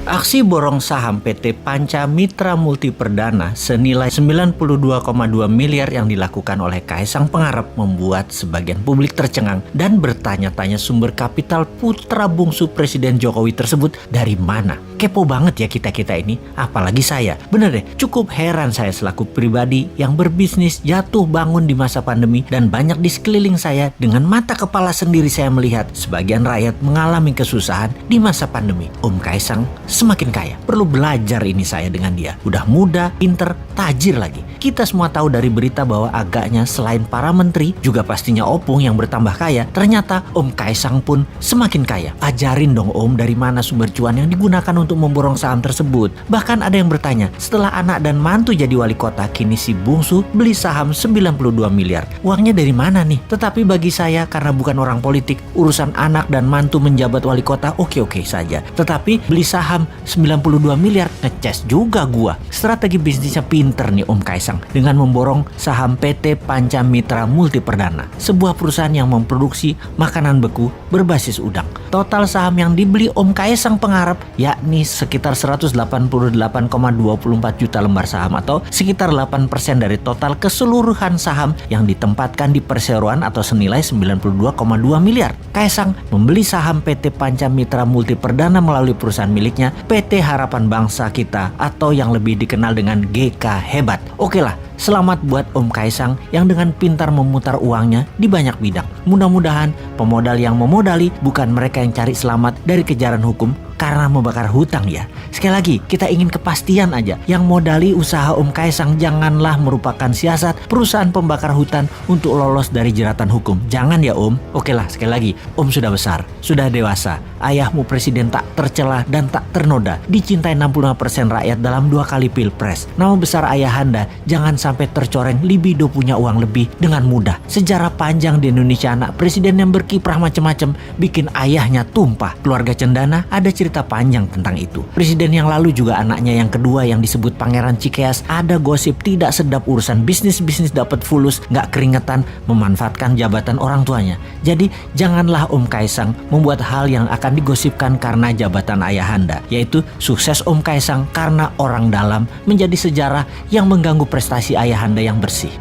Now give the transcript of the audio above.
Aksi borong saham PT Panca Mitra Multi Perdana senilai 92,2 miliar yang dilakukan oleh Kaisang Pangarep membuat sebagian publik tercengang dan bertanya-tanya sumber kapital putra bungsu Presiden Jokowi tersebut dari mana. Kepo banget ya kita-kita ini, apalagi saya. Bener deh, cukup heran saya selaku pribadi yang berbisnis jatuh bangun di masa pandemi dan banyak di sekeliling saya dengan mata kepala sendiri saya melihat sebagian rakyat mengalami kesusahan di masa pandemi. Om Kaisang semakin kaya. Perlu belajar ini saya dengan dia. Udah muda, pinter, tajir lagi. Kita semua tahu dari berita bahwa agaknya selain para menteri, juga pastinya opung yang bertambah kaya. Ternyata Om Kaisang pun semakin kaya. Ajarin dong Om dari mana sumber cuan yang digunakan untuk memborong saham tersebut. Bahkan ada yang bertanya, setelah anak dan mantu jadi wali kota, kini si bungsu beli saham 92 miliar. Uangnya dari mana nih? Tetapi bagi saya, karena bukan orang politik, urusan anak dan mantu menjabat wali kota oke-oke saja. Tetapi beli saham 92 miliar, ngeces juga gua. Strategi bisnisnya pinter nih Om Kaisang dengan memborong saham PT Panca Mitra Multi Perdana, sebuah perusahaan yang memproduksi makanan beku berbasis udang. Total saham yang dibeli Om Kaisang Pangarep yakni sekitar 188,24 juta lembar saham atau sekitar 8% dari total keseluruhan saham yang ditempatkan di perseroan atau senilai 92,2 miliar. Kaisang membeli saham PT Panca Mitra Multi Perdana melalui perusahaan miliknya PT Harapan Bangsa Kita atau yang lebih dikenal dengan GK Hebat. Oke lah, selamat buat Om Kaisang yang dengan pintar memutar uangnya di banyak bidang. Mudah-mudahan pemodal yang memodali bukan mereka yang cari selamat dari kejaran hukum karena membakar hutang ya. Sekali lagi, kita ingin kepastian aja. Yang modali usaha Om Kaisang janganlah merupakan siasat perusahaan pembakar hutan untuk lolos dari jeratan hukum. Jangan ya Om. Oke lah, sekali lagi, Om sudah besar, sudah dewasa. Ayahmu presiden tak tercela dan tak ternoda. Dicintai 65% rakyat dalam 2 kali pilpres. Nama besar ayahanda jangan sampai tercoreng libido punya uang lebih dengan mudah. Sejarah panjang di Indonesia anak presiden yang berkiprah macam-macam bikin ayahnya tumpah. Keluarga Cendana ada cerita panjang tentang itu. Presiden yang lalu juga anaknya yang kedua yang disebut Pangeran Cikeas ada gosip tidak sedap urusan bisnis dapat fulus, gak keringetan memanfaatkan jabatan orang tuanya. Jadi janganlah Om Kaisang membuat hal yang akan digosipkan karena jabatan ayahanda, yaitu sukses Om Kaisang karena orang dalam menjadi sejarah yang mengganggu prestasi ayahanda yang bersih.